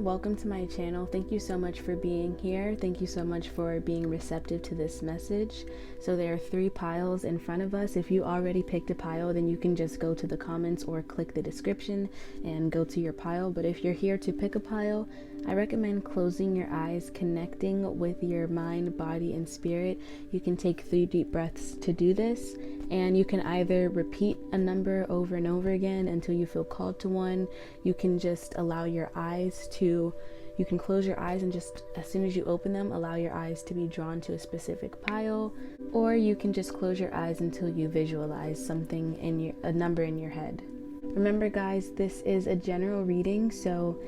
welcome to my channel. Thank you so much for being here. Thank you so much for being receptive to this message. So there are 3 piles in front of us. If you already picked a pile, then you can just go to the comments or click the description and go to your pile. But if you're here to pick a pile, I recommend closing your eyes, connecting with your mind, body, and spirit. You can take 3 deep breaths to do this, and you can either repeat a number over and over again until you feel called to one. You can just allow your eyes to, you can close your eyes and just as soon as you open them, allow your eyes to be drawn to a specific pile, or you can just close your eyes until you visualize something in a number in your head. Remember guys, this is a general reading, so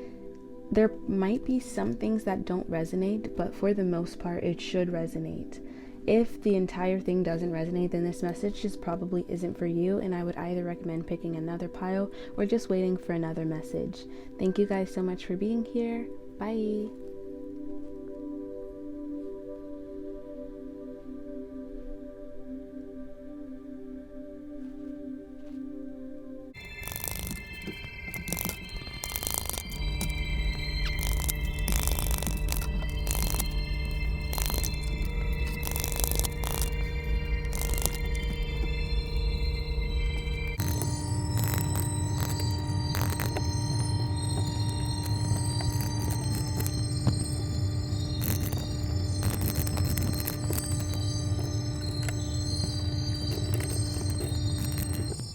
there might be some things that don't resonate, but for the most part, it should resonate. If the entire thing doesn't resonate, then this message just probably isn't for you, and I would either recommend picking another pile or just waiting for another message. Thank you guys so much for being here. Bye.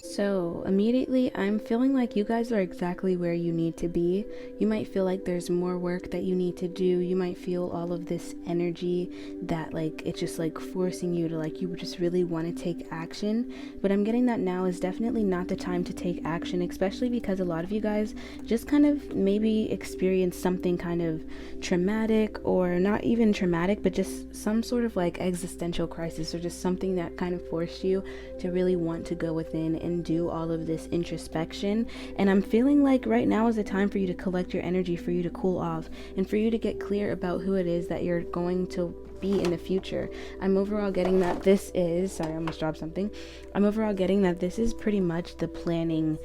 So immediately I'm feeling like you guys are exactly where you need to be. You might feel like there's more work that you need to do. You might feel all of this energy that like it's just like forcing you to like, you just really want to take action. But I'm getting that now is definitely not the time to take action, especially because a lot of you guys just kind of maybe experienced something kind of traumatic, or not even traumatic, but just some sort of like existential crisis, or just something that kind of forced you to really want to go within and do all of this introspection. And I'm feeling like right now is the time for you to collect your energy, for you to cool off, and for you to get clear about who it is that you're going to be in the future. I'm overall getting that this is, sorry, I almost dropped something. I'm overall getting that this is pretty much the planning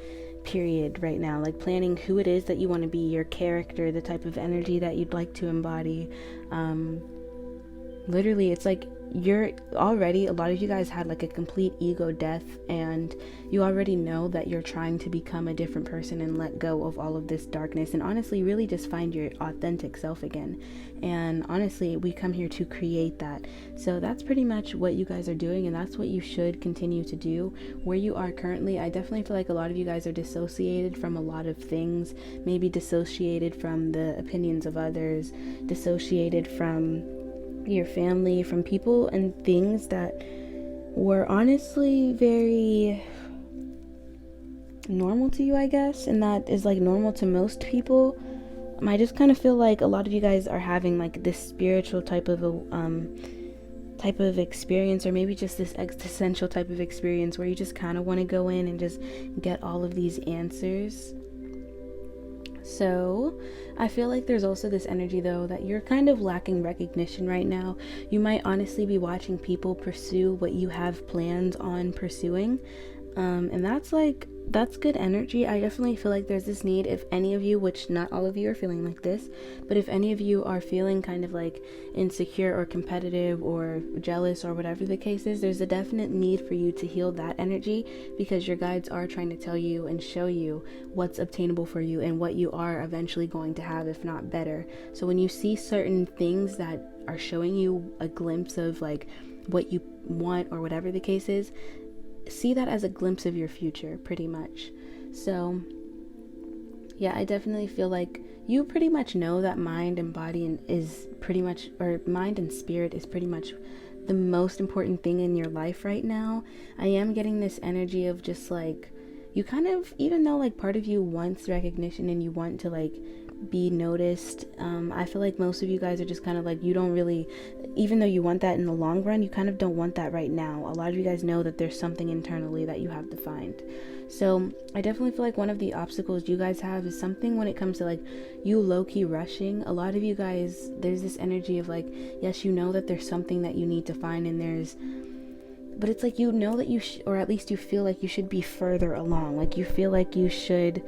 period right now, like planning who it is that you want to be, your character, the type of energy that you'd like to embody. Literally, it's like you're already, a lot of you guys had like a complete ego death, and you already know that you're trying to become a different person and let go of all of this darkness, and honestly really just find your authentic self again. And honestly, we come here to create that. So that's pretty much what you guys are doing, and that's what you should continue to do. Where you are currently, I definitely feel like a lot of you guys are dissociated from a lot of things, maybe dissociated from the opinions of others, dissociated from your family, from people and things that were honestly very normal to you, I guess, and that is like normal to most people. I just kind of feel like a lot of you guys are having like this spiritual type of experience, or maybe just this existential type of experience where you just kind of want to go in and just get all of these answers. So I feel like there's also this energy though that you're kind of lacking recognition right now. You might honestly be watching people pursue what you have plans on pursuing, and that's good energy. I definitely feel like there's this need, if any of you, which not all of you are feeling like this, but if any of you are feeling kind of like insecure or competitive or jealous or whatever the case is, there's a definite need for you to heal that energy, because your guides are trying to tell you and show you what's obtainable for you and what you are eventually going to have, if not better. So when you see certain things that are showing you a glimpse of like what you want or whatever the case is, see that as a glimpse of your future, pretty much. So yeah, I definitely feel like you pretty much know that mind and body is pretty much, or mind and spirit is pretty much the most important thing in your life right now. I am getting this energy of just like, you kind of, even though like part of you wants recognition and you want to like be noticed, I feel like most of you guys are just kind of like, you don't really, even though you want that in the long run, you kind of don't want that right now. A lot of you guys know that there's something internally that you have to find. So I definitely feel like one of the obstacles you guys have is something when it comes to like you low-key rushing. A lot of you guys, there's this energy of like, yes, you know that there's something that you need to find, and but it's like, you know that you or at least you feel like you should be further along. Like you feel like you should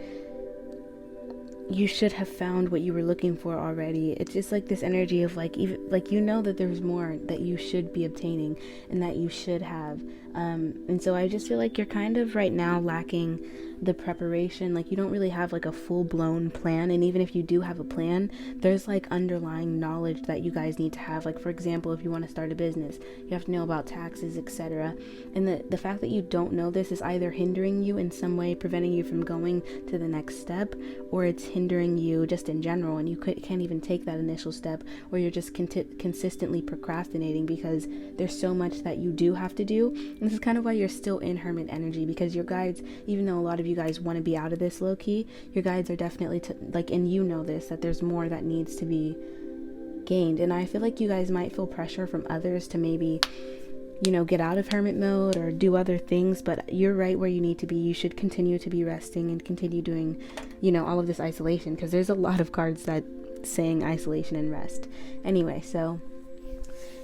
you should have found what you were looking for already. It's just like this energy of like, even like, you know that there's more that you should be obtaining and that you should have. And so I just feel like you're kind of right now lacking the preparation. Like, you don't really have like a full-blown plan, and even if you do have a plan, there's like underlying knowledge that you guys need to have. Like, for example, if you want to start a business, you have to know about taxes, etc. And the fact that you don't know this is either hindering you in some way, preventing you from going to the next step, or it's hindering you just in general, and you can't even take that initial step, or you're just consistently procrastinating because there's so much that you do have to do. And this is kind of why you're still in Hermit energy, because your guides, even though a lot of you guys want to be out of this low-key, your guides are definitely and you know this, that there's more that needs to be gained. And I feel like you guys might feel pressure from others to maybe, you know, get out of hermit mode or do other things, but you're right where you need to be. You should continue to be resting and continue doing, you know, all of this isolation, because there's a lot of cards that saying isolation and rest. Anyway, so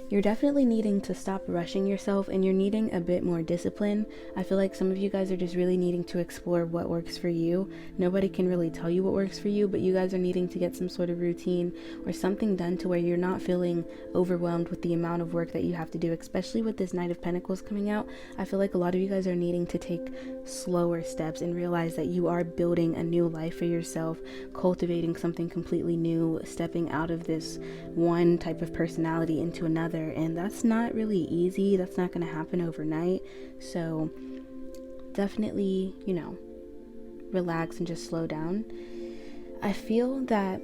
you're definitely needing to stop rushing yourself, and you're needing a bit more discipline. I feel like some of you guys are just really needing to explore what works for you. Nobody can really tell you what works for you, but you guys are needing to get some sort of routine or something done to where you're not feeling overwhelmed with the amount of work that you have to do, especially with this Knight of Pentacles coming out. I feel like a lot of you guys are needing to take slower steps and realize that you are building a new life for yourself, cultivating something completely new, stepping out of this one type of personality into another. And that's not really easy. That's not going to happen overnight. So definitely, you know, relax and just slow down. I feel that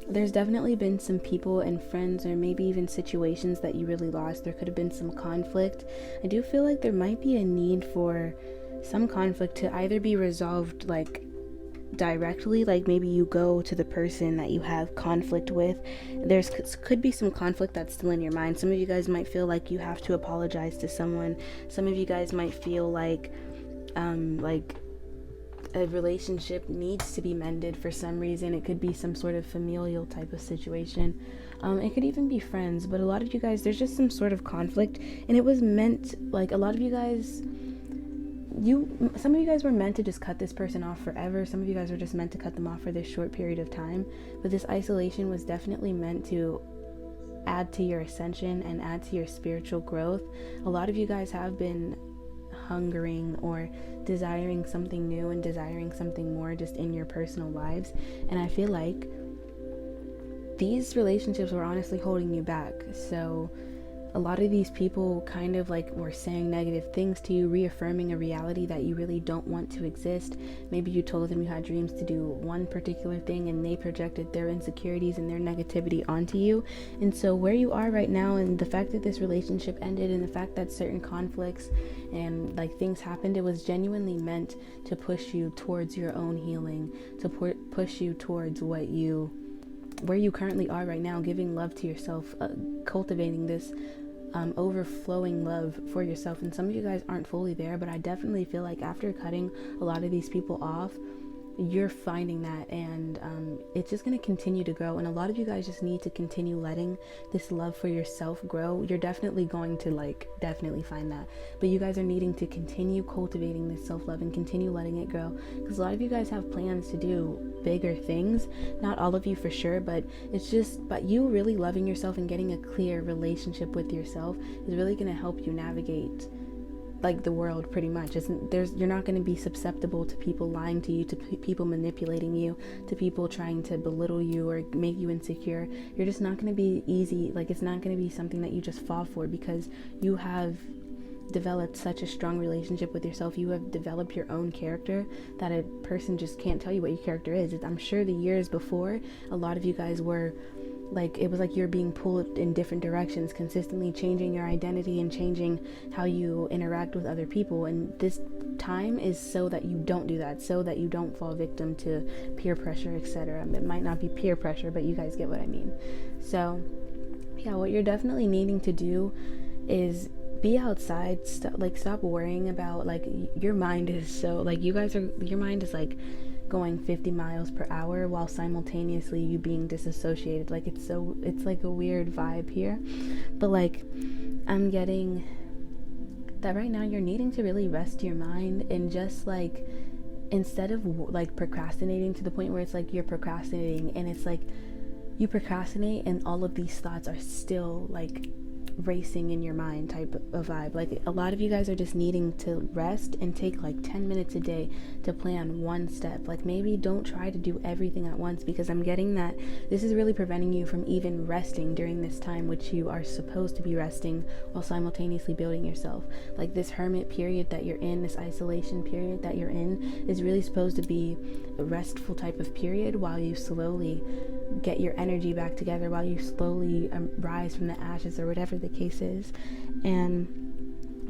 there's definitely been some people and friends, or maybe even situations that you really lost. There could have been some conflict. I do feel like there might be a need for some conflict to either be resolved like directly, like maybe you go to the person that you have conflict with. There's could be some conflict that's still in your mind. Some of you guys might feel like you have to apologize to someone. Some of you guys might feel like a relationship needs to be mended for some reason. It could be some sort of familial type of situation. It could even be friends, but a lot of you guys, there's just some sort of conflict, and it was meant, like, a lot of you guys, some of you guys were meant to just cut this person off forever. Some of you guys were just meant to cut them off for this short period of time. But this isolation was definitely meant to add to your ascension and add to your spiritual growth. A lot of you guys have been hungering or desiring something new and desiring something more just in your personal lives. And I feel like these relationships were honestly holding you back. So a lot of these people kind of like were saying negative things to you, reaffirming a reality that you really don't want to exist. Maybe you told them you had dreams to do one particular thing, and they projected their insecurities and their negativity onto you. And so where you are right now, and the fact that this relationship ended, and the fact that certain conflicts and like things happened, it was genuinely meant to push you towards your own healing, to push you towards where you currently are right now, giving love to yourself, cultivating this overflowing love for yourself. And some of you guys aren't fully there, but I definitely feel like after cutting a lot of these people off, you're finding that, and it's just going to continue to grow. And a lot of you guys just need to continue letting this love for yourself grow. You're definitely going to definitely find that, but you guys are needing to continue cultivating this self-love and continue letting it grow, because a lot of you guys have plans to do bigger things. Not all of you for sure, but but you really loving yourself and getting a clear relationship with yourself is really going to help you navigate like the world pretty much. You're not going to be susceptible to people lying to you, to people manipulating you, to people trying to belittle you or make you insecure. You're just not going to be easy. Like, it's not going to be something that you just fall for, because you have developed such a strong relationship with yourself. You have developed your own character that a person just can't tell you what your character is. I'm sure the years before, a lot of you guys were like, it was like you're being pulled in different directions, consistently changing your identity and changing how you interact with other people. And this time is so that you don't do that, so that you don't fall victim to peer pressure, etc. It might not be peer pressure, but you guys get what I mean. So yeah, what you're definitely needing to do is be outside. Stop worrying about, like, your mind is so, like, your mind is like going 50 miles per hour while simultaneously you being disassociated. Like, it's like a weird vibe here, but like, I'm getting that right now you're needing to really rest your mind and just like instead of like procrastinating to the point where it's like you're procrastinating and it's like you procrastinate and all of these thoughts are still like racing in your mind type of vibe. Like a lot of you guys are just needing to rest and take like 10 minutes a day to plan one step. Like maybe don't try to do everything at once, because I'm getting that this is really preventing you from even resting during this time, which you are supposed to be resting while simultaneously building yourself. Like this hermit period that you're in, this isolation period that you're in, is really supposed to be a restful type of period while you slowly get your energy back together, while you slowly rise from the ashes, or whatever the case is. And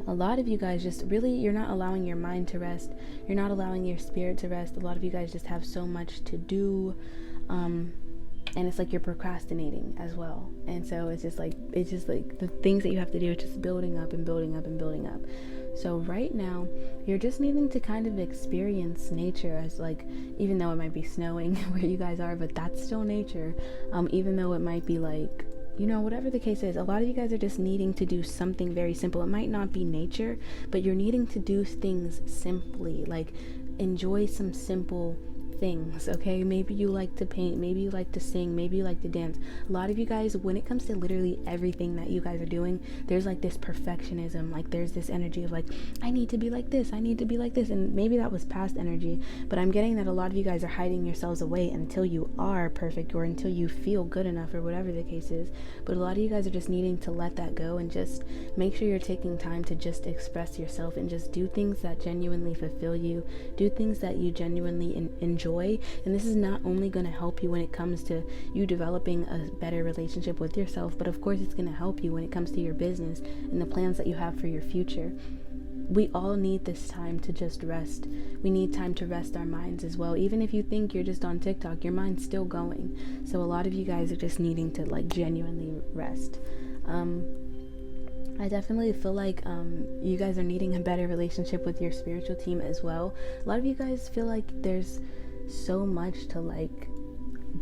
a lot of you guys just really, you're not allowing your mind to rest, you're not allowing your spirit to rest. A lot of you guys just have so much to do, and it's like you're procrastinating as well. And so it's just like the things that you have to do are just building up and building up and building up. So right now you're just needing to kind of experience nature as like, even though it might be snowing where you guys are, but that's still nature. Even though it might be like, you know, whatever the case is, a lot of you guys are just needing to do something very simple. It might not be nature, but you're needing to do things simply, like enjoy some simple things. Okay, maybe you like to paint, maybe you like to sing, maybe you like to dance. A lot of you guys, when it comes to literally everything that you guys are doing, there's like this perfectionism, like there's this energy of like, I need to be like this, I need to be like this. And maybe that was past energy, but I'm getting that a lot of you guys are hiding yourselves away until you are perfect, or until you feel good enough, or whatever the case is. But a lot of you guys are just needing to let that go and just make sure you're taking time to just express yourself and just do things that genuinely fulfill you, do things that you genuinely enjoy. And this is not only going to help you when it comes to you developing a better relationship with yourself, but of course it's going to help you when it comes to your business and the plans that you have for your future. We all need this time to just rest. We need time to rest our minds as well. Even if you think you're just on TikTok, your mind's still going. So a lot of you guys are just needing to like genuinely rest. I definitely feel like you guys are needing a better relationship with your spiritual team as well. A lot of you guys feel like there's so much to like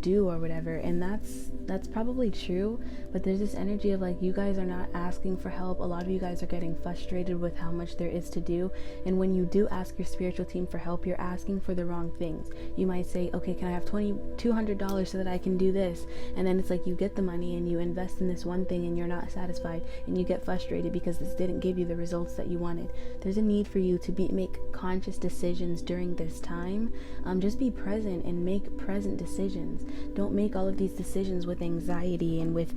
do or whatever, and that's probably true, but there's this energy of like you guys are not asking for help. A lot of you guys are getting frustrated with how much there is to do, and when you do ask your spiritual team for help, you're asking for the wrong things. You might say, okay, can I have $200 so that I can do this? And then it's like you get the money and you invest in this one thing and you're not satisfied, and you get frustrated because this didn't give you the results that you wanted. There's a need for you to make conscious decisions during this time. Just be present and make present decisions. Don't make all of these decisions with anxiety and with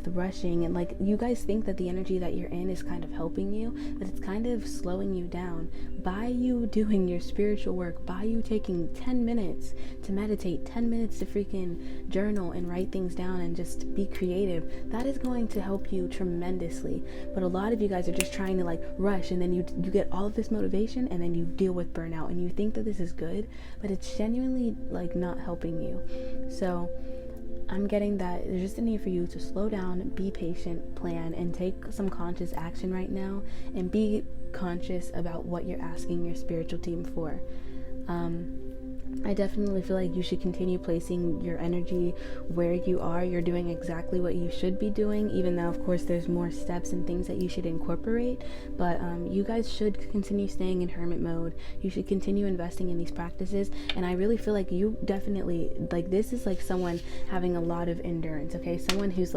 rushing, and like you guys think that the energy that you're in is kind of helping you, but it's kind of slowing you down. By you doing your spiritual work, by you taking 10 minutes to meditate, 10 minutes to freaking journal and write things down and just be creative, that is going to help you tremendously. But a lot of you guys are just trying to like rush, and then you get all of this motivation and then you deal with burnout, and you think that this is good, but it's genuinely like not helping you. So I'm getting that there's just a need for you to slow down, be patient, plan, and take some conscious action right now, and be conscious about what you're asking your spiritual team for. I definitely feel like you should continue placing your energy where you are. You're doing exactly what you should be doing, even though of course there's more steps and things that you should incorporate, but you guys should continue staying in hermit mode. You should continue investing in these practices, and I really feel like you definitely, like, this is like someone having a lot of endurance, okay? Someone who's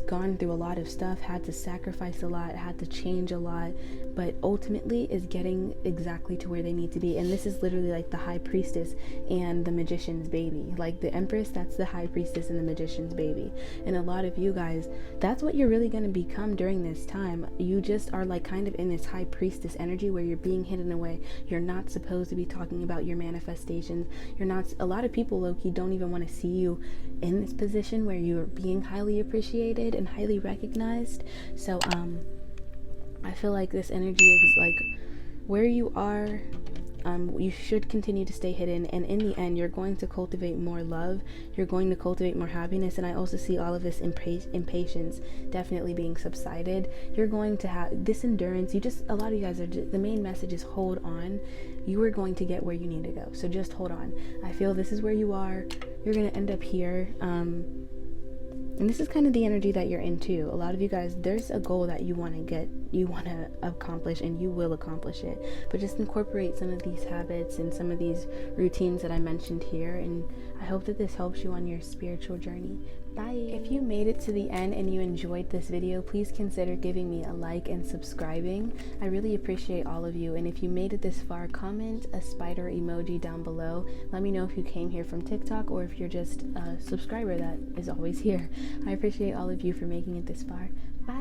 gone through a lot of stuff, had to sacrifice a lot, had to change a lot, but ultimately is getting exactly to where they need to be. And this is literally like the high priestess and the magician's baby. Like the empress, that's the high priestess and the magician's baby. And a lot of you guys, that's what you're really going to become during this time. You just are like kind of in this high priestess energy where you're being hidden away. You're not supposed to be talking about your manifestations. A lot of people low-key don't even want to see you in this position where you're being highly appreciated and highly recognized. So I feel like this energy is like where you are. You should continue to stay hidden, and in the end you're going to cultivate more love, you're going to cultivate more happiness. And I also see all of this impatience definitely being subsided. You're going to have this endurance. A lot of you guys are the main message is hold on. You are going to get where you need to go, so just hold on. I feel this is where you are. You're going to end up here. And this is kind of the energy that you're into. A lot of you guys, there's a goal that you want to accomplish, and you will accomplish it. But just incorporate some of these habits and some of these routines that I mentioned here. And I hope that this helps you on your spiritual journey. Bye. If you made it to the end and you enjoyed this video, please consider giving me a like and subscribing. I really appreciate all of you. And if you made it this far, comment a spider emoji down below. Let me know if you came here from TikTok or if you're just a subscriber that is always here. I appreciate all of you for making it this far. Bye.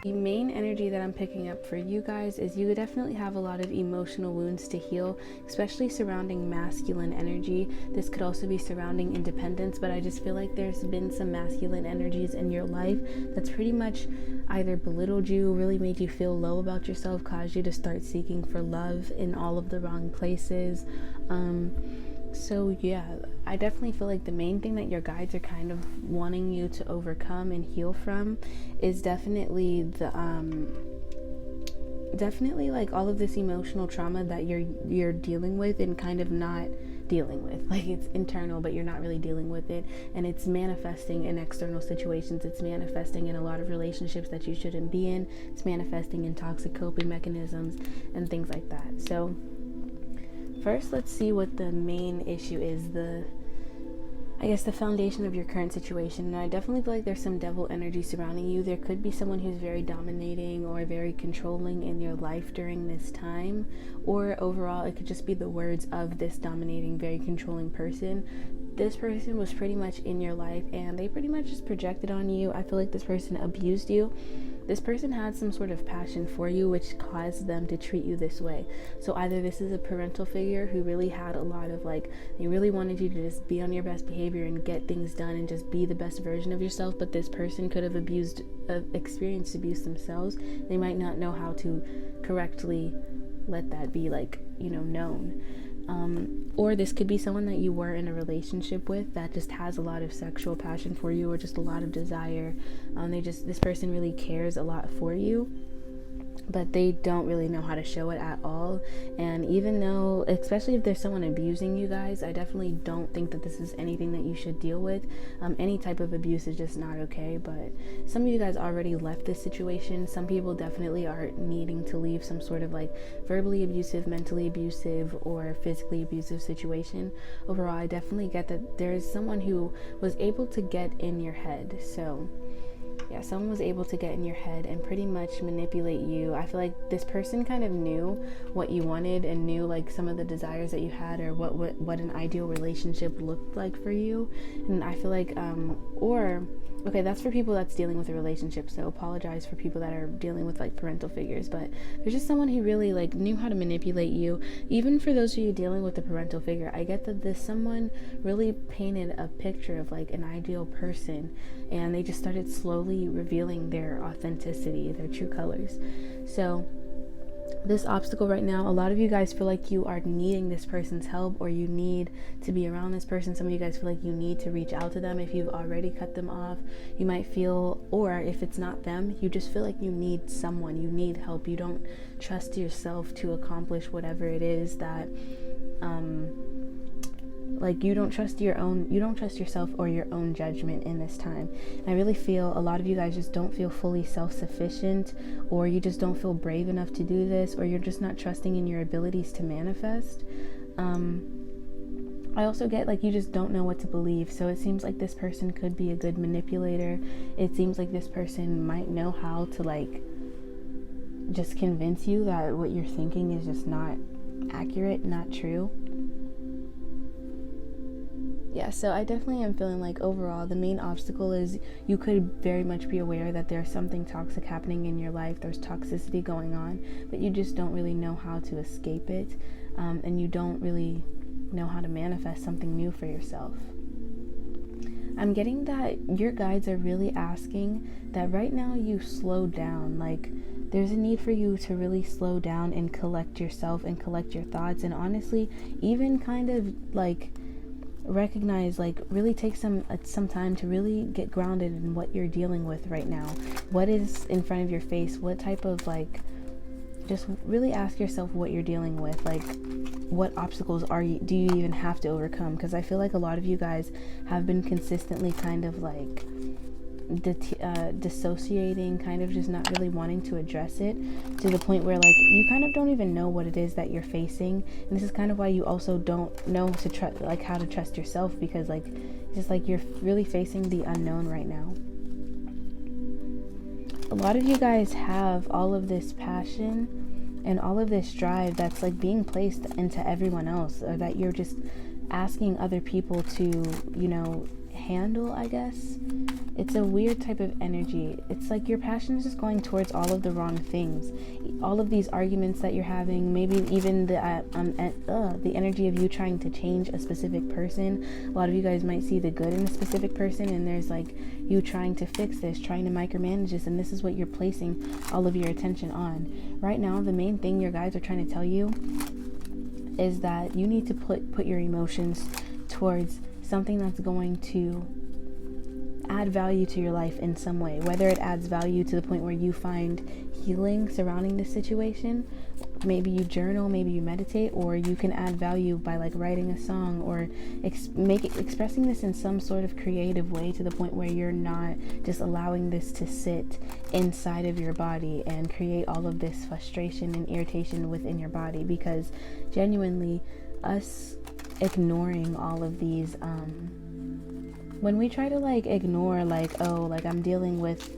The main energy that I'm picking up for you guys is you definitely have a lot of emotional wounds to heal, especially surrounding masculine energy. This could also be surrounding independence, but I just feel like there's been some masculine energies in your life that's pretty much either belittled you, really made you feel low about yourself, caused you to start seeking for love in all of the wrong places. So yeah, I definitely feel like the main thing that your guides are kind of wanting you to overcome and heal from is definitely the definitely like all of this emotional trauma that you're dealing with and kind of not dealing with. Like, it's internal, but you're not really dealing with it, and it's manifesting in external situations. It's manifesting in a lot of relationships that you shouldn't be in. It's manifesting in toxic coping mechanisms and things like that. So first, let's see what the main issue is, the foundation of your current situation. And I definitely feel like there's some devil energy surrounding you. There could be someone who's very dominating or very controlling in your life during this time, or overall it could just be the words of this dominating, very controlling person. This person was pretty much in your life and they pretty much just projected on you. I feel like this person abused you. This person had some sort of passion for you, which caused them to treat you this way. So either this is a parental figure who really had a lot of they really wanted you to just be on your best behavior and get things done and just be the best version of yourself, but this person could have experienced abuse themselves. They might not know how to correctly let that be known. Or this could be someone that you were in a relationship with that just has a lot of sexual passion for you, or just a lot of desire. This person really cares a lot for you, but they don't really know how to show it at all. And even though, especially if there's someone abusing you guys, I definitely don't think that this is anything that you should deal with. Any type of abuse is just not okay, but some of you guys already left this situation. Some people definitely are needing to leave some sort of verbally abusive, mentally abusive, or physically abusive situation. Overall, I definitely get that there is someone who was able to get in your head. So yeah, Yeah, someone was able to get in your head and pretty much manipulate you. I feel like this person kind of knew what you wanted and knew like some of the desires that you had, or what an ideal relationship looked like for you. And I feel like okay, that's for people that's dealing with a relationship, so apologize for people that are dealing with like parental figures, but there's just someone who really like knew how to manipulate you. Even for those of you dealing with a parental figure, I get that this someone really painted a picture of like an ideal person, and they just started slowly revealing their authenticity, their true colors. So this obstacle right now, a lot of you guys feel like you are needing this person's help, or you need to be around this person. Some of you guys feel like you need to reach out to them. If you've already cut them off, you might feel, or if it's not them, you just feel like you need someone, you need help. You don't trust yourself to accomplish whatever it is that like you don't trust yourself or your own judgment in this time. And I really feel a lot of you guys just don't feel fully self-sufficient, or you just don't feel brave enough to do this, or you're just not trusting in your abilities to manifest. I also get like you just don't know what to believe. So it seems like this person could be a good manipulator. It seems like this person might know how to like just convince you that what you're thinking is just not accurate, not true. Yeah, so I definitely am feeling like overall the main obstacle is you could very much be aware that there's something toxic happening in your life. There's toxicity going on, but you just don't really know how to escape it, and you don't really know how to manifest something new for yourself. I'm getting that your guides are really asking that right now you slow down. Like there's a need for you to really slow down and collect yourself and collect your thoughts, and honestly even kind of like recognize, like really take some time to really get grounded in what you're dealing with right now. What is in front of your face? What type of like, just really ask yourself what you're dealing with. Like what obstacles do you even have to overcome? Because I feel like a lot of you guys have been consistently kind of like dissociating, kind of just not really wanting to address it, to the point where like you kind of don't even know what it is that you're facing. And this is kind of why you also don't know to trust, like how to trust yourself, because like it's just like you're really facing the unknown right now. A lot of you guys have all of this passion and all of this drive that's like being placed into everyone else, or that you're just asking other people to, you know, handle, I guess. It's a weird type of energy. It's like your passion is just going towards all of the wrong things. All of these arguments that you're having, maybe even the energy of you trying to change a specific person. A lot of you guys might see the good in a specific person, and there's like you trying to fix this, trying to micromanage this, and this is what you're placing all of your attention on. Right now, the main thing your guides are trying to tell you is that you need to put your emotions towards something that's going to add value to your life in some way, whether it adds value to the point where you find healing surrounding this situation. Maybe you journal, maybe you meditate, or you can add value by like writing a song, or expressing this in some sort of creative way, to the point where you're not just allowing this to sit inside of your body and create all of this frustration and irritation within your body. Because genuinely, us ignoring all of these, when we try to like ignore, like, oh, like I'm dealing with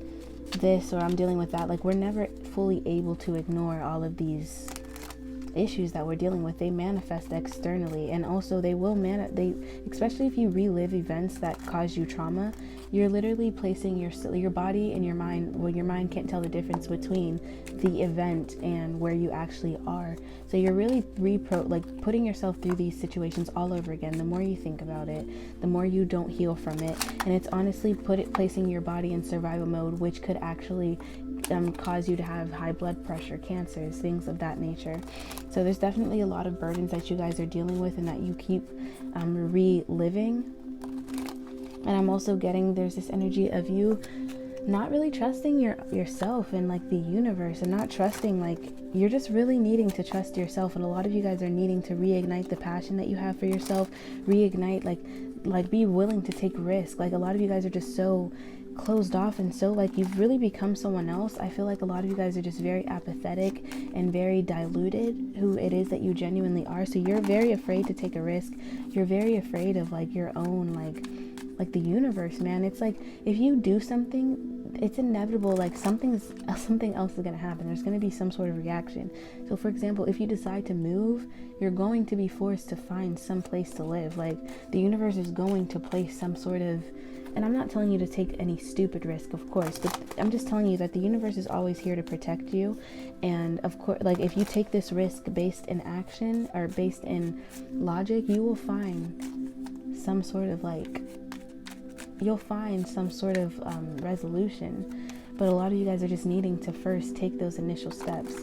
this or I'm dealing with that, like we're never fully able to ignore all of these issues that we're dealing with. They manifest externally, and also they will especially if you relive events that cause you trauma, you're literally placing your body and your mind, well, your mind can't tell the difference between the event and where you actually are. So you're really putting yourself through these situations all over again. The more you think about it, the more you don't heal from it, and it's honestly placing your body in survival mode, which could actually cause you to have high blood pressure, cancers, things of that nature. So there's definitely a lot of burdens that you guys are dealing with and that you keep reliving. And I'm also getting there's this energy of you not really trusting yourself and like the universe, and not trusting, like you're just really needing to trust yourself. And a lot of you guys are needing to reignite the passion that you have for yourself, reignite like be willing to take risk. Like a lot of you guys are just so closed off, and so like you've really become someone else. I feel like a lot of you guys are just very apathetic and very diluted who it is that you genuinely are. So you're very afraid to take a risk. You're very afraid of like your own like the universe, man. It's like if you do something, it's inevitable. Like something else is going to happen. There's going to be some sort of reaction. So for example, if you decide to move, you're going to be forced to find some place to live. Like the universe is going to place some sort of, and I'm not telling you to take any stupid risk, of course, but I'm just telling you that the universe is always here to protect you. And of course, like if you take this risk based in action or based in logic, you will find some sort of resolution. But a lot of you guys are just needing to first take those initial steps.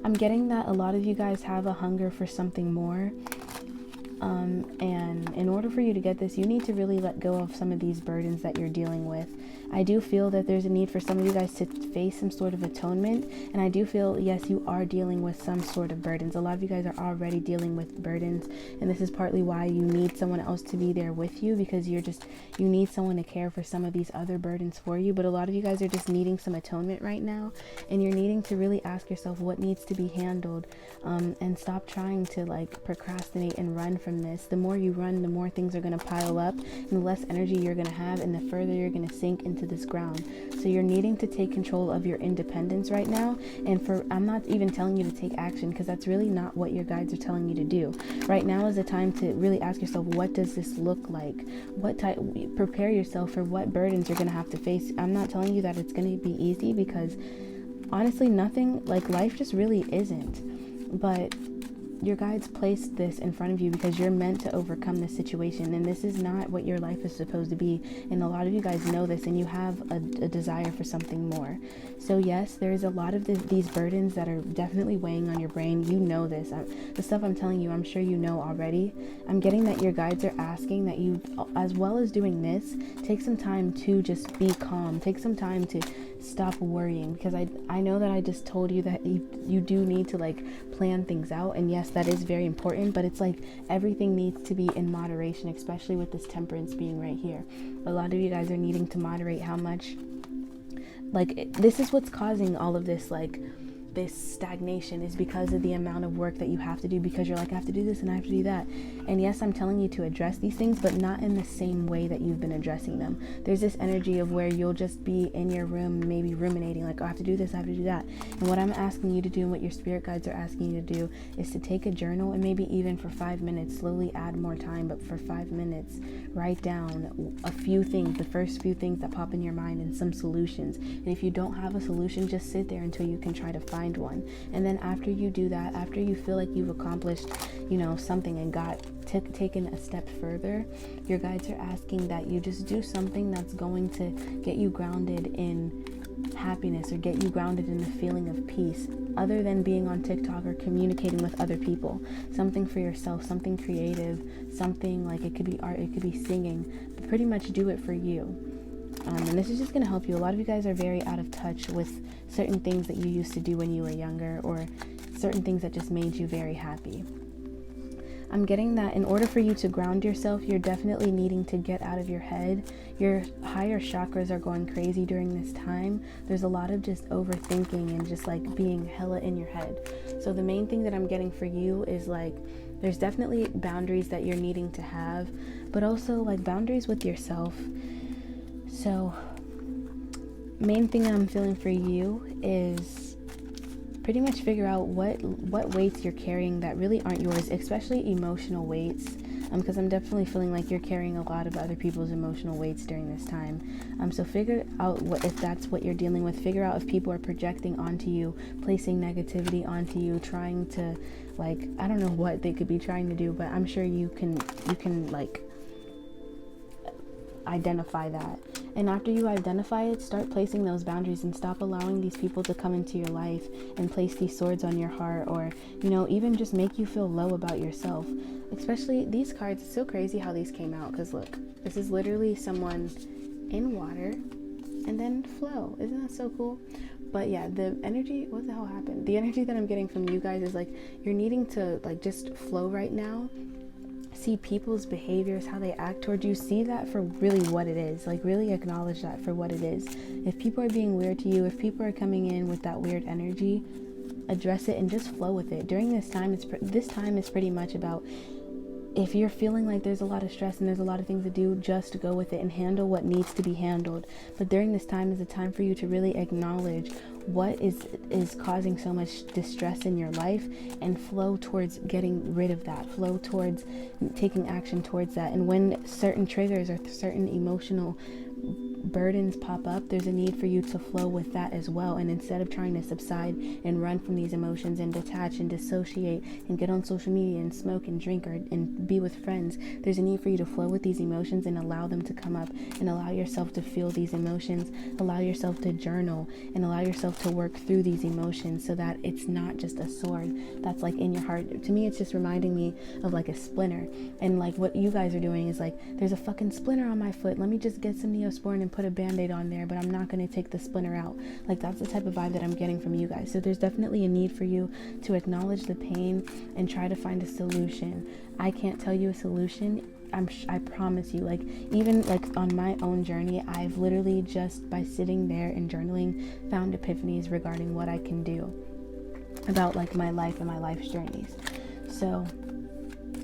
I'm getting that a lot of you guys have a hunger for something more. And in order for you to get this, you need to really let go of some of these burdens that you're dealing with. I do feel that there's a need for some of you guys to face some sort of atonement. And I do feel, yes, you are dealing with some sort of burdens. A lot of you guys are already dealing with burdens. And this is partly why you need someone else to be there with you, because you need someone to care for some of these other burdens for you. But a lot of you guys are just needing some atonement right now. And you're needing to really ask yourself what needs to be handled, and stop trying to procrastinate and run from this. The more you run, the more things are going to pile up, and the less energy you're going to have, and the further you're going to sink into this ground. So you're needing to take control of your independence right now. And I'm not even telling you to take action, because that's really not what your guides are telling you to do. Right now is the time to really ask yourself, what does this look like? Prepare yourself for what burdens you're going to have to face. I'm not telling you that it's going to be easy, because honestly, nothing, life just really isn't. But your guides placed this in front of you because you're meant to overcome this situation, and this is not what your life is supposed to be. And a lot of you guys know this, and you have a desire for something more. So yes, there's a lot of these burdens that are definitely weighing on your brain. You know this. The stuff I'm telling you, I'm sure you know already. I'm getting that your guides are asking that you, as well as doing this, take some time to just be calm. Take some time to stop worrying, because I know that I just told you that you do need to plan things out, and yes, that is very important, but it's everything needs to be in moderation, especially with this temperance being right here. A lot of you guys are needing to moderate how much, this is what's causing all of this this stagnation, is because of the amount of work that you have to do, because you're I have to do this and I have to do that. And yes, I'm telling you to address these things, but not in the same way that you've been addressing them. There's this energy of where you'll just be in your room, maybe ruminating, oh, I have to do this, I have to do that. And what I'm asking you to do, and what your spirit guides are asking you to do, is to take a journal, and maybe even for 5 minutes, slowly add more time, but for 5 minutes, write down a few things, the first few things that pop in your mind, and some solutions. And if you don't have a solution, just sit there until you can try to find one. And then after you do that, after you feel like you've accomplished something and taken a step further, your guides are asking that you just do something that's going to get you grounded in happiness, or get you grounded in the feeling of peace, other than being on TikTok or communicating with other people. Something for yourself, something creative, something it could be art, it could be singing, but pretty much do it for you. And this is just going to help you. A lot of you guys are very out of touch with certain things that you used to do when you were younger, or certain things that just made you very happy. I'm getting that in order for you to ground yourself, you're definitely needing to get out of your head. Your higher chakras are going crazy during this time. There's a lot of just overthinking and just being hella in your head. So the main thing that I'm getting for you is there's definitely boundaries that you're needing to have, but also boundaries with yourself. So main thing I'm feeling for you is pretty much figure out what weights you're carrying that really aren't yours, especially emotional weights, because I'm definitely feeling like you're carrying a lot of other people's emotional weights during this time. So figure out if that's what you're dealing with. Figure out if people are projecting onto you, placing negativity onto you, trying to I don't know what they could be trying to do, but I'm sure you can identify that. And after you identify it, start placing those boundaries and stop allowing these people to come into your life and place these swords on your heart, or even just make you feel low about yourself. Especially these cards, it's so crazy how these came out, because look, this is literally someone in water and then flow. Isn't that so cool? But yeah, the energy, what the hell happened? The energy that I'm getting from you guys is you're needing to just flow right now. See people's behaviors, how they act towards you. See that for really what it is. Really acknowledge that for what it is. If people are being weird to you, if people are coming in with that weird energy, address it and just flow with it. During this time, this time is pretty much about if you're feeling like there's a lot of stress and there's a lot of things to do, just go with it and handle what needs to be handled. But during this time is a time for you to really acknowledge what is causing so much distress in your life, and flow towards getting rid of that, flow towards taking action towards that. And when certain triggers or certain emotional burdens pop up, there's a need for you to flow with that as well. And instead of trying to subside and run from these emotions and detach and dissociate and get on social media and smoke and drink and be with friends, there's a need for you to flow with these emotions and allow them to come up, and allow yourself to feel these emotions, allow yourself to journal, and allow yourself to work through these emotions, so that it's not just a sword that's like in your heart. To me, it's just reminding me of like a splinter, and like what you guys are doing is like, there's a fucking splinter on my foot, let me just get some Neosporin and put a band-aid on there, but I'm not going to take the splinter out. Like, that's the type of vibe that I'm getting from you guys. So there's definitely a need for you to acknowledge the pain and try to find a solution. I can't tell you a solution. I promise you, like, even like on my own journey, I've literally just by sitting there and journaling found epiphanies regarding what I can do about like my life and my life's journeys. So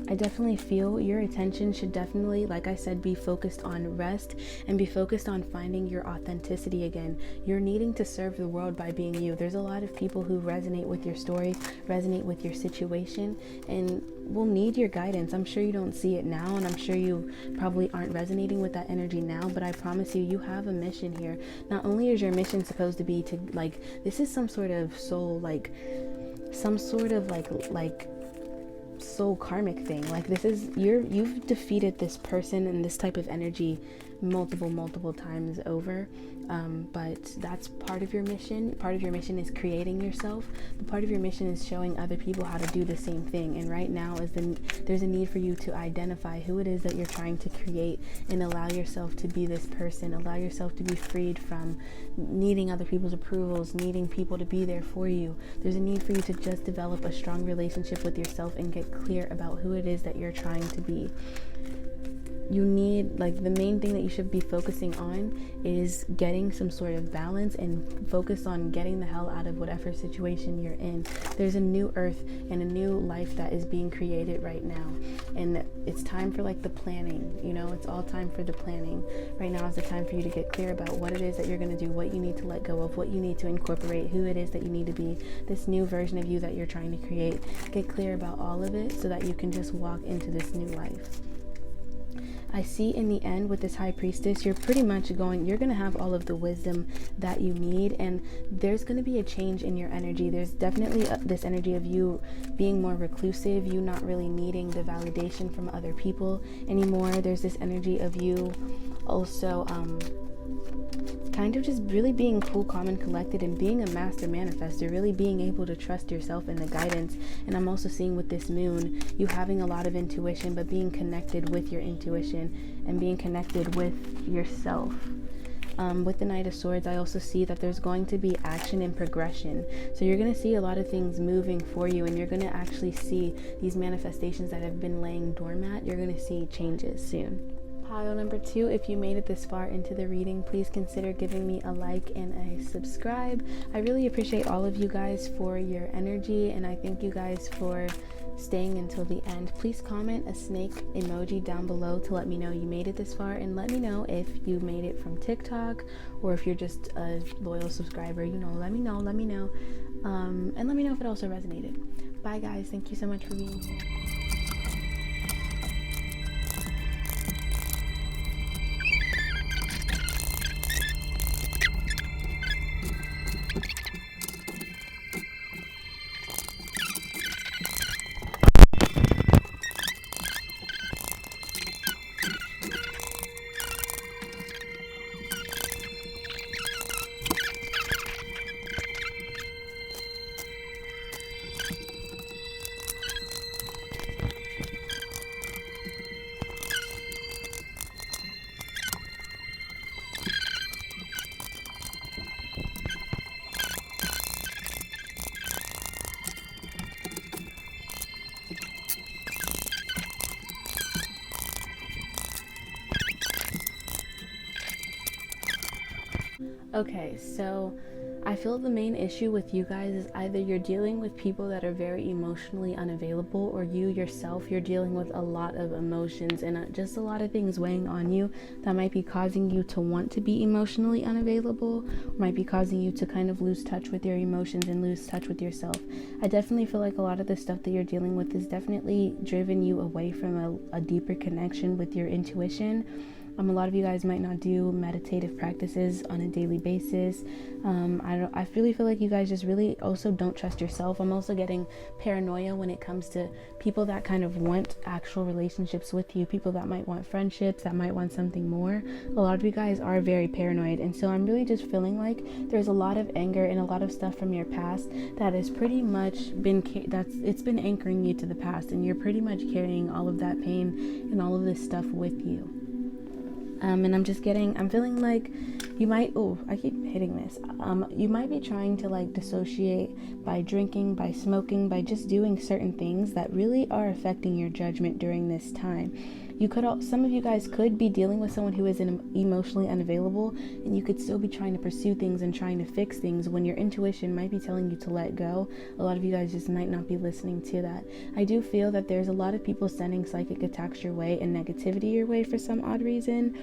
I definitely feel your attention should definitely, like I said, be focused on rest and be focused on finding your authenticity again. You're needing to serve the world by being you. There's a lot of people who resonate with your story, resonate with your situation, and will need your guidance. I'm sure you don't see it now, and I'm sure you probably aren't resonating with that energy now, but I promise you, you have a mission here. Not only is your mission supposed to be to, like, this is some sort of soul, like, some sort of like soul karmic thing. Like, this is you've defeated this person and this type of energy multiple times over, but that's part of your mission. Part of your mission is creating yourself, but part of your mission is showing other people how to do the same thing. And right now there's a need for you to identify who it is that you're trying to create, and allow yourself to be this person. Allow yourself to be freed from needing other people's approvals, needing people to be there for you. There's a need for you to just develop a strong relationship with yourself and get clear about who it is that you're trying to be. You need, like, the main thing that you should be focusing on is getting some sort of balance, and focus on getting the hell out of whatever situation you're in. There's a new earth and a new life that is being created right now, and it's time for like the planning, you know, it's all time for the planning. Right now is the time for you to get clear about what it is that you're going to do, what you need to let go of, what you need to incorporate, who it is that you need to be, this new version of you that you're trying to create. Get clear about all of it so that you can just walk into this new life. I see in the end with this high priestess, you're pretty much you're going to have all of the wisdom that you need, and there's going to be a change in your energy. There's definitely this energy of you being more reclusive, you not really needing the validation from other people anymore. There's this energy of you also kind of just really being cool, calm, and collected, and being a master manifester, really being able to trust yourself and the guidance. And I'm also seeing with this moon, you having a lot of intuition, but being connected with your intuition and being connected with yourself. With the Knight of Swords, I also see that there's going to be action and progression. So you're going to see a lot of things moving for you, and you're going to actually see these manifestations that have been laying dormant. You're going to see changes soon. Pile number 2, if you made it this far into the reading, please consider giving me a like and a subscribe. I really appreciate all of you guys for your energy, and I thank you guys for staying until the end. Please comment a snake emoji down below to let me know you made it this far, and let me know if you made it from TikTok or if you're just a loyal subscriber. You know, let me know, and let me know if it also resonated. Bye guys, thank you so much for being here. Okay, so I feel the main issue with you guys is either you're dealing with people that are very emotionally unavailable, or you yourself, you're dealing with a lot of emotions and just a lot of things weighing on you that might be causing you to want to be emotionally unavailable, or might be causing you to kind of lose touch with your emotions and lose touch with yourself. I definitely feel like a lot of the stuff that you're dealing with is definitely driven you away from a deeper connection with your intuition. A lot of you guys might not do meditative practices on a daily basis. I really feel like you guys just really also don't trust yourself. I'm also getting paranoia when it comes to people that kind of want actual relationships with you, people that might want friendships, that might want something more. A lot of you guys are very paranoid, and so I'm really just feeling like there's a lot of anger and a lot of stuff from your past that has pretty much it's been anchoring you to the past, and you're pretty much carrying all of that pain and all of this stuff with you. And I'm feeling like you might, I keep hitting this. You might be trying to like dissociate by drinking, by smoking, by just doing certain things that really are affecting your judgment during this time. Some of you guys could be dealing with someone who is emotionally unavailable, and you could still be trying to pursue things and trying to fix things when your intuition might be telling you to let go. A lot of you guys just might not be listening to that. I do feel that there's a lot of people sending psychic attacks your way and negativity your way for some odd reason.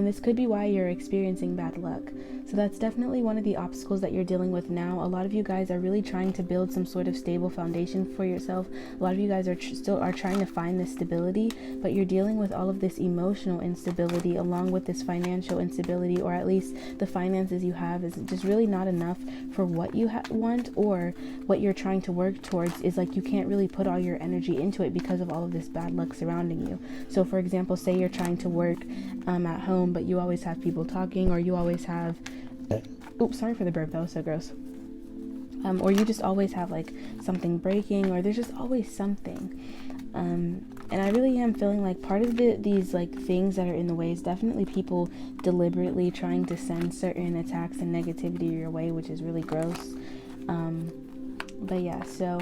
This could be why you're experiencing bad luck. So that's definitely one of the obstacles that you're dealing with now. A lot of you guys are really trying to build some sort of stable foundation for yourself. A lot of you guys are still trying to find this stability, but you're dealing with all of this emotional instability along with this financial instability, or at least the finances you have is just really not enough for what you want, or what you're trying to work towards is like you can't really put all your energy into it because of all of this bad luck surrounding you. So for example, say you're trying to work at home, but you always have people talking, or you always have oops, sorry for the burp, that was so gross. Or you just always have like something breaking, or there's just always something. And I really am feeling like part of these like things that are in the way is definitely people deliberately trying to send certain attacks and negativity your way, which is really gross. But yeah, so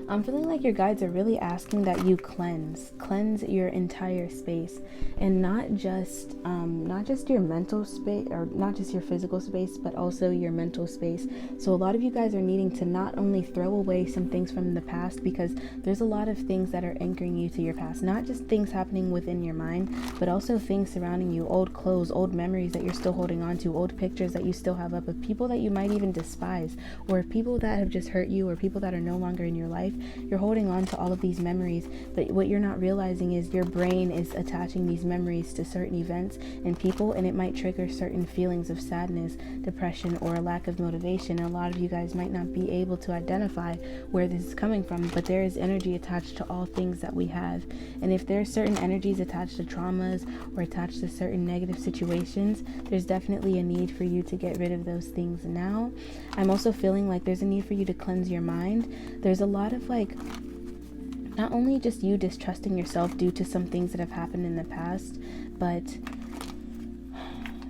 I'm feeling like your guides are really asking that you cleanse your entire space, and not just your mental space, or not just your physical space, but also your mental space. So a lot of you guys are needing to not only throw away some things from the past, because there's a lot of things that are anchoring you to your past, not just things happening within your mind, but also things surrounding you, old clothes, old memories that you're still holding on to, old pictures that you still have up of people that you might even despise, or people that have just hurt you, or people that are no longer in your life. You're holding on to all of these memories, but what you're not realizing is your brain is attaching these memories to certain events and people, and it might trigger certain feelings of sadness, depression, or a lack of motivation. And a lot of you guys might not be able to identify where this is coming from, but there is energy attached to all things that we have. And if there are certain energies attached to traumas or attached to certain negative situations, there's definitely a need for you to get rid of those things now. I'm also feeling like there's a need for you to cleanse your mind. There's a lot of like, not only just you distrusting yourself due to some things that have happened in the past, but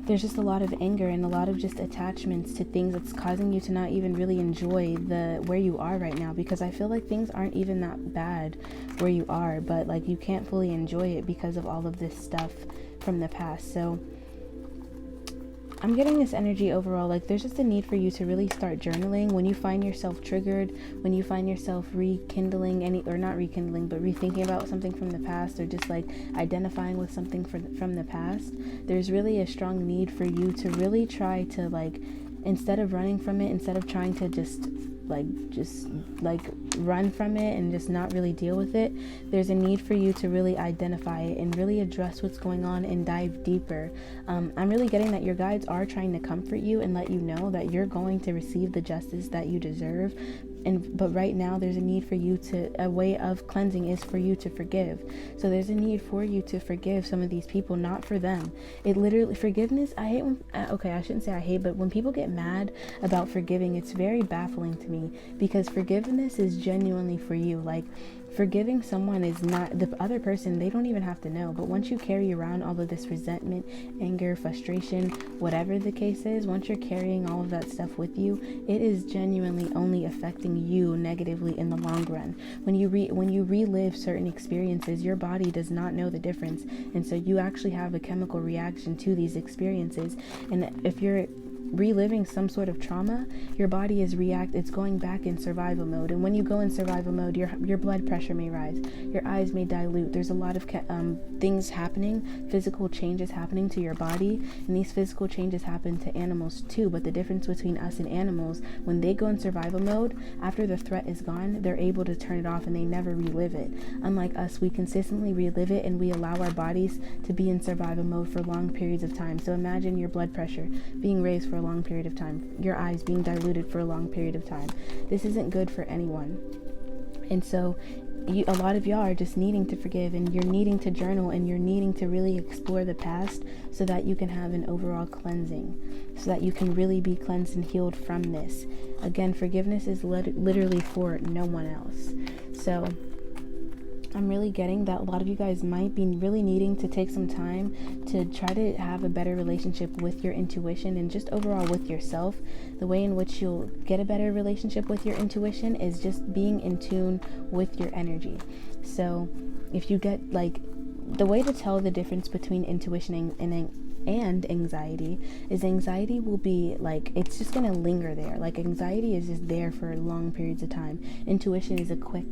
there's just a lot of anger and a lot of just attachments to things that's causing you to not even really enjoy where you are right now, because I feel like things aren't even that bad where you are, but like you can't fully enjoy it because of all of this stuff from the past. So I'm getting this energy overall, like there's just a need for you to really start journaling when you find yourself triggered, when you find yourself rekindling not rekindling, but rethinking about something from the past, or just like identifying with something from the past. There's really a strong need for you to really try to like, instead of running from it, instead of trying to just run from it and just not really deal with it, there's a need for you to really identify it and really address what's going on and dive deeper. I'm really getting that your guides are trying to comfort you and let you know that you're going to receive the justice that you deserve. But right now there's a need for you a way of cleansing is for you to forgive. So there's a need for you to forgive some of these people, not for them. It literally, forgiveness, I hate when, I shouldn't say I hate, but when people get mad about forgiving, it's very baffling to me, because forgiveness is genuinely for you. Like, forgiving someone is not, the other person, they don't even have to know. But once you carry around all of this resentment, anger, frustration, whatever the case is, once you're carrying all of that stuff with you, it is genuinely only affecting you negatively in the long run. When you relive certain experiences, your body does not know the difference, and so you actually have a chemical reaction to these experiences. And if you're reliving some sort of trauma, your body is it's going back in survival mode. And when you go in survival mode, your blood pressure may rise, your eyes may dilute. There's a lot of things happening, physical changes happening to your body, and these physical changes happen to animals too. But the difference between us and animals, when they go in survival mode, after the threat is gone, they're able to turn it off and they never relive it. Unlike us, we consistently relive it, and we allow our bodies to be in survival mode for long periods of time. So imagine your blood pressure being raised for a long period of time, your eyes being diluted for a long period of time. This isn't good for anyone. And so a lot of y'all are just needing to forgive, and you're needing to journal, and you're needing to really explore the past so that you can have an overall cleansing, so that you can really be cleansed and healed from this. Again, forgiveness is literally for no one else. So I'm really getting that a lot of you guys might be really needing to take some time to try to have a better relationship with your intuition and just overall with yourself. The way in which you'll get a better relationship with your intuition is just being in tune with your energy. So if you get the way to tell the difference between intuition and anxiety is anxiety will be it's just gonna linger there. Anxiety is just there for long periods of time. Intuition is a quick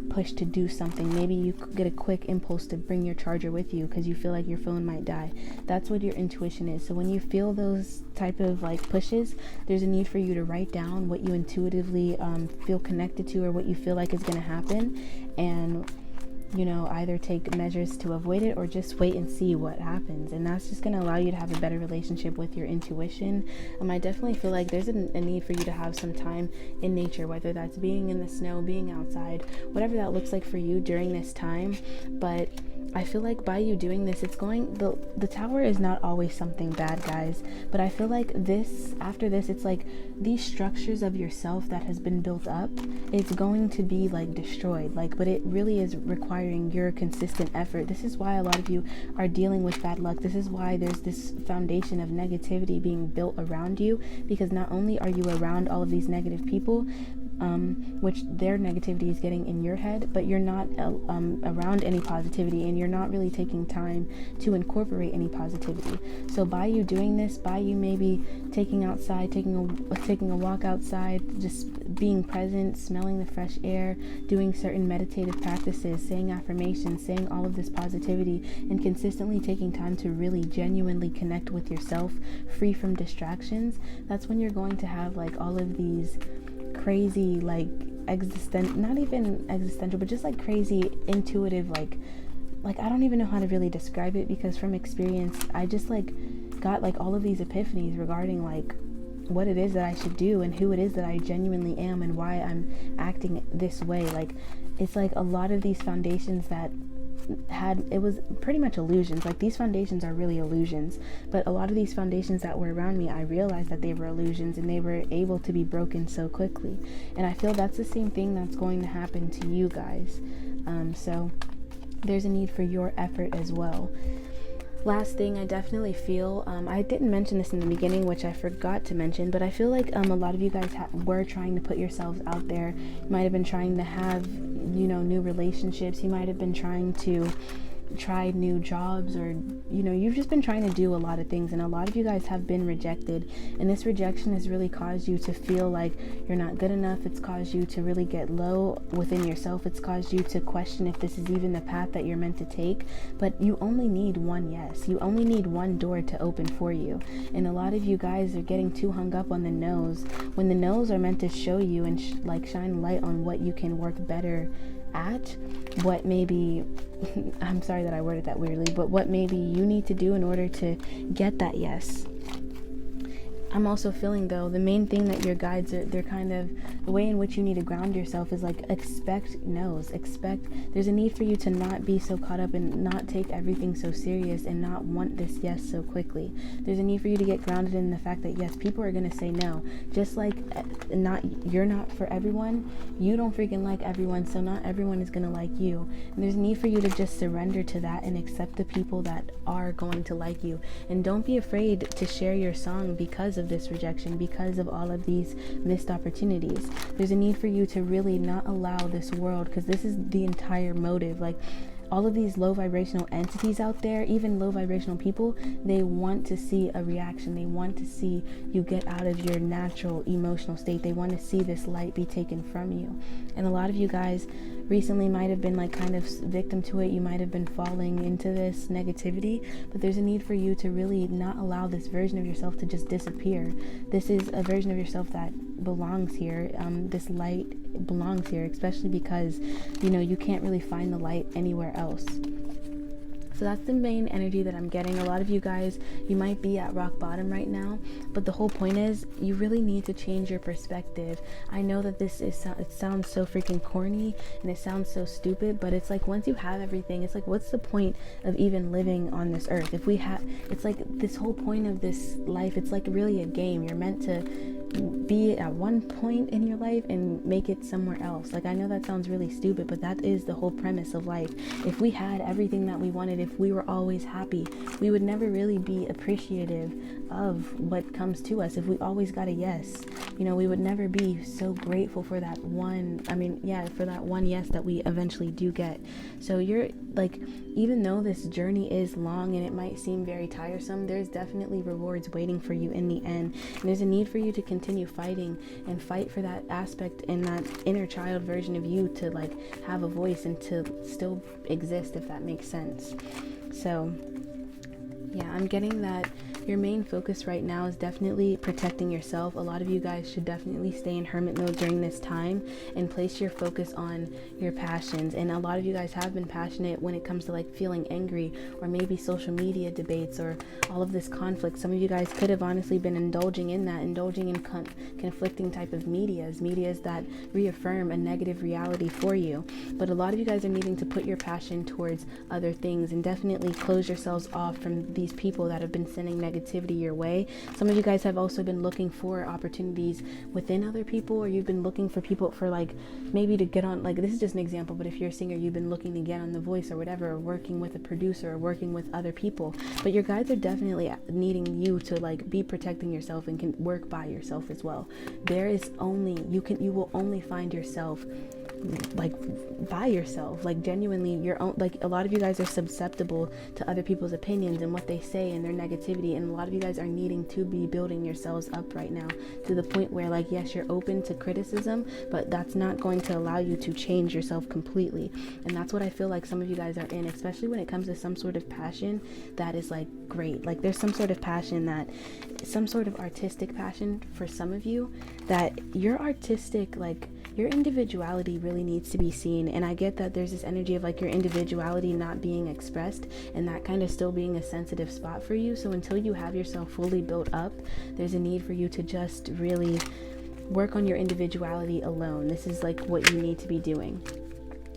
push to do something. Maybe you get a quick impulse to bring your charger with you because you feel like your phone might die. That's what your intuition is. So when you feel those type of pushes, there's a need for you to write down what you intuitively feel connected to, or what you feel like is going to happen, and either take measures to avoid it or just wait and see what happens. And that's just going to allow you to have a better relationship with your intuition. I definitely feel like there's a need for you to have some time in nature, whether that's being in the snow, being outside, whatever that looks like for you during this time. But I feel like by you doing this, the tower is not always something bad, guys, but I feel like after this, it's these structures of yourself that has been built up, it's going to be destroyed, but it really is requiring your consistent effort. This is why a lot of you are dealing with bad luck. This is why there's this foundation of negativity being built around you, because not only are you around all of these negative people, which their negativity is getting in your head, but you're not around any positivity, and you're not really taking time to incorporate any positivity. So by you doing this, by you maybe taking a walk outside, just being present, smelling the fresh air, doing certain meditative practices, saying affirmations, saying all of this positivity, and consistently taking time to really genuinely connect with yourself, free from distractions, that's when you're going to have all of these crazy not even existential, but just crazy intuitive I don't even know how to really describe it, because from experience I just got all of these epiphanies regarding what it is that I should do and who it is that I genuinely am and why I'm acting this way. It's a lot of these foundations that it was pretty much illusions. These foundations are really illusions, but a lot of these foundations that were around me, I realized that they were illusions, and they were able to be broken so quickly. And I feel that's the same thing that's going to happen to you guys. So there's a need for your effort as well. Last thing, I definitely feel, I didn't mention this in the beginning, which I forgot to mention, but I feel like a lot of you guys were trying to put yourselves out there. You might have been trying to have, new relationships. You might have been trying to try new jobs, or you've just been trying to do a lot of things, and a lot of you guys have been rejected, and this rejection has really caused you to feel like you're not good enough. It's caused you to really get low within yourself. It's caused you to question if this is even the path that you're meant to take. But you only need one yes. You only need one door to open for you. And a lot of you guys are getting too hung up on the no's, when the no's are meant to show you and shine light on what you can work better at, what maybe I'm sorry that I worded that weirdly, but what maybe you need to do in order to get that yes. I'm also feeling, though, the main thing that your guides are, they're kind of, the way in which you need to ground yourself is expect no's. There's a need for you to not be so caught up and not take everything so serious and not want this yes so quickly. There's a need for you to get grounded in the fact that yes, people are going to say no. Just you're not for everyone, you don't freaking like everyone, so not everyone is going to like you. And there's a need for you to just surrender to that and accept the people that are going to like you. And don't be afraid to share your song because of this rejection, because of all of these missed opportunities. There's a need for you to really not allow this world, because this is the entire motive. all of these low vibrational entities out there, even low vibrational people, they want to see a reaction. They want to see you get out of your natural emotional state. They want to see this light be taken from you. And a lot of you guys recently might have been like kind of victim to it. You might have been falling into this negativity, but there's a need for you to really not allow this version of yourself to just disappear. This is a version of yourself that belongs here. This light belongs here, especially because, you know, you can't really find the light anywhere else. So that's the main energy that I'm getting. A lot of you guys, you might be at rock bottom right now, but the whole point is you really need to change your perspective. I know that it sounds so freaking corny and it sounds so stupid, but it's like once you have everything, it's like, what's the point of even living on this earth? If we have, it's like this whole point of this life, it's like really a game. You're meant to be at one point in your life and make it somewhere else. Like, I know that sounds really stupid, but that is the whole premise of life. If we had everything that we wanted, if we were always happy, we would never really be appreciative of what comes to us. If we always got a yes, you know, we would never be so grateful for that one, for that one yes that we eventually do get. So you're like, even though this journey is long and it might seem very tiresome, there's definitely rewards waiting for you in the end. And there's a need for you to continue fighting and fight for that aspect and that inner child version of you to like have a voice and to still exist, if that makes sense. So yeah, I'm getting that your main focus right now is definitely protecting yourself. A lot of you guys should definitely stay in hermit mode during this time and place your focus on your passions. And a lot of you guys have been passionate when it comes to like feeling angry, or maybe social media debates, or all of this conflict. Some of you guys could have honestly been indulging in conflicting type of medias that reaffirm a negative reality for you. But a lot of you guys are needing to put your passion towards other things and definitely close yourselves off from these people that have been sending negativity your way. Some of you guys have also been looking for opportunities within other people, or you've been looking for people for like maybe to get on, like, this is just an example, but if you're a singer, you've been looking to get on The Voice or whatever, or working with a producer or working with other people. But your guides are definitely needing you to like be protecting yourself and can work by yourself as well. There is only, you will only find yourself like by yourself, like genuinely your own. Like, a lot of you guys are susceptible to other people's opinions and what they say and their negativity, and a lot of you guys are needing to be building yourselves up right now to the point where, like, yes, you're open to criticism, but that's not going to allow you to change yourself completely. And that's what I feel like some of you guys are in, especially when it comes to some sort of passion that is like great. Like, there's some sort of passion, that some sort of artistic passion for some of you, that your artistic, like, your individuality really needs to be seen. And I get that there's this energy of like your individuality not being expressed, and that kind of still being a sensitive spot for you. So until you have yourself fully built up, there's a need for you to just really work on your individuality alone. This is like what you need to be doing.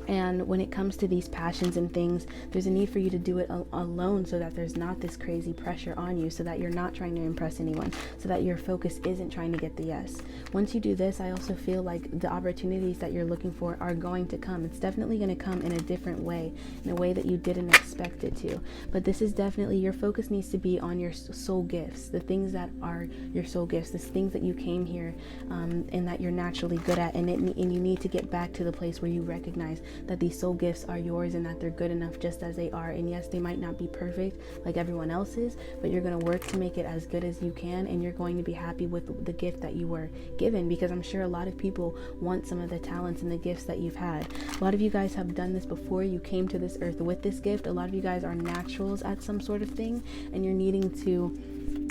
And when it comes to these passions and things, there's a need for you to do it alone, so that there's not this crazy pressure on you, so that you're not trying to impress anyone, so that your focus isn't trying to get the yes. Once you do this, I also feel like the opportunities that you're looking for are going to come. It's definitely going to come in a different way, in a way that you didn't expect it to. But this is definitely, your focus needs to be on your soul gifts, the things that are your soul gifts, the things that you came here and that you're naturally good at. And you need to get back to the place where you recognize that these soul gifts are yours and that they're good enough just as they are. And yes, they might not be perfect like everyone else's, but you're going to work to make it as good as you can, and you're going to be happy with the gift that you were given, because I'm sure a lot of people want some of the talents and the gifts that you've had. A lot of you guys have done this before. You came to this earth with this gift. A lot of you guys are naturals at some sort of thing, and you're needing to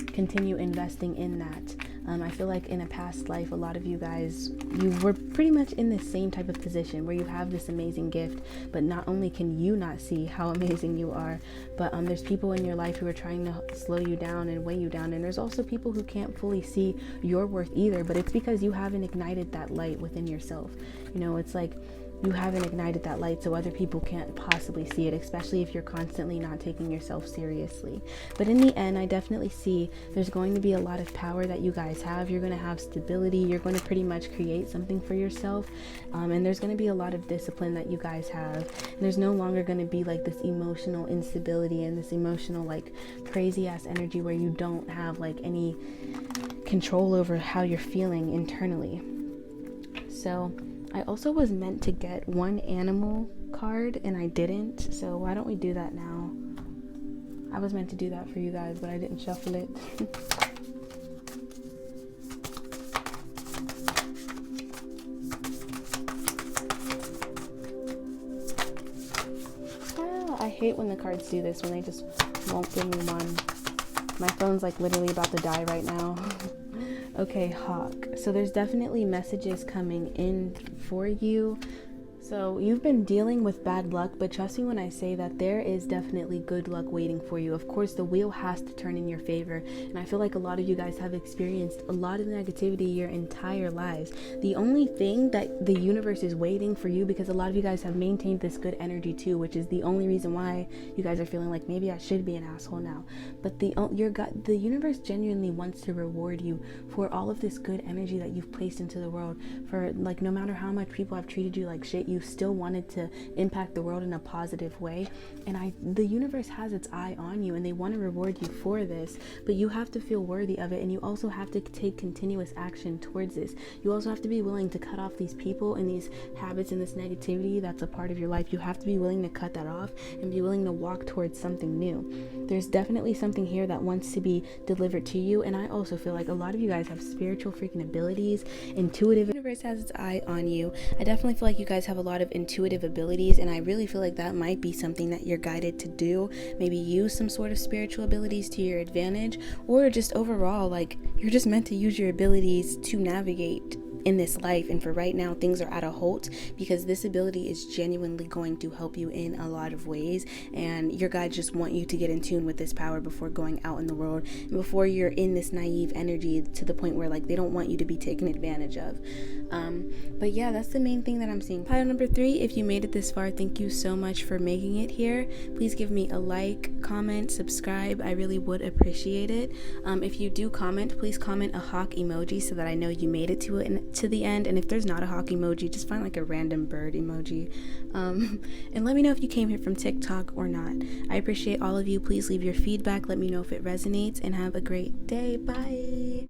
continue investing in that. I feel like in a past life, a lot of you guys, you were pretty much in the same type of position where you have this amazing gift, but not only can you not see how amazing you are, but there's people in your life who are trying to slow you down and weigh you down. And there's also people who can't fully see your worth either, but it's because you haven't ignited that light within yourself. You know, it's like you haven't ignited that light, so other people can't possibly see it, especially if you're constantly not taking yourself seriously. But in the end, I definitely see there's going to be a lot of power that you guys have. You're going to have stability. You're going to pretty much create something for yourself. And there's going to be a lot of discipline that you guys have. And there's no longer going to be like this emotional instability and this emotional like crazy ass energy where you don't have like any control over how you're feeling internally. So I also was meant to get one animal card and I didn't, so why don't we do that now? I was meant to do that for you guys, but I didn't shuffle it. I hate when the cards do this, when they just won't give me one. My phone's like literally about to die right now. Okay, Hawk. So there's definitely messages coming in for you. So you've been dealing with bad luck, but trust me when I say that there is definitely good luck waiting for you. Of course, the wheel has to turn in your favor. And I feel like a lot of you guys have experienced a lot of negativity your entire lives. The only thing that the universe is waiting for you, because a lot of you guys have maintained this good energy too, which is the only reason why you guys are feeling like maybe I should be an asshole now. But the universe genuinely wants to reward you for all of this good energy that you've placed into the world. For like, no matter how much people have treated you like shit, you still wanted to impact the world in a positive way, and the universe has its eye on you and they want to reward you for this, but you have to feel worthy of it, and you also have to take continuous action towards this. You also have to be willing to cut off these people and these habits and this negativity that's a part of your life. You have to be willing to cut that off and be willing to walk towards something new. There's definitely something here that wants to be delivered to you, and I also feel like a lot of you guys have spiritual freaking abilities, intuitive. The universe has its eye on you. I definitely feel like you guys have a lot of intuitive abilities, and I really feel like that might be something that you're guided to do. Maybe use some sort of spiritual abilities to your advantage, or just overall, like, you're just meant to use your abilities to navigate in this life. And for right now, things are at a halt, because this ability is genuinely going to help you in a lot of ways, and your guides just want you to get in tune with this power before going out in the world, and before you're in this naive energy to the point where like they don't want you to be taken advantage of. But yeah, that's the main thing that I'm seeing. Pile number 3, if you made it this far, thank you so much for making it here. Please give me a like, comment, subscribe. I really would appreciate it. If you do comment, please comment a hawk emoji so that I know you made it to the end. And if there's not a hawk emoji, just find like a random bird emoji, and let me know if you came here from TikTok or not. I appreciate all of you. Please leave your feedback, let me know if it resonates, and have a great day. Bye.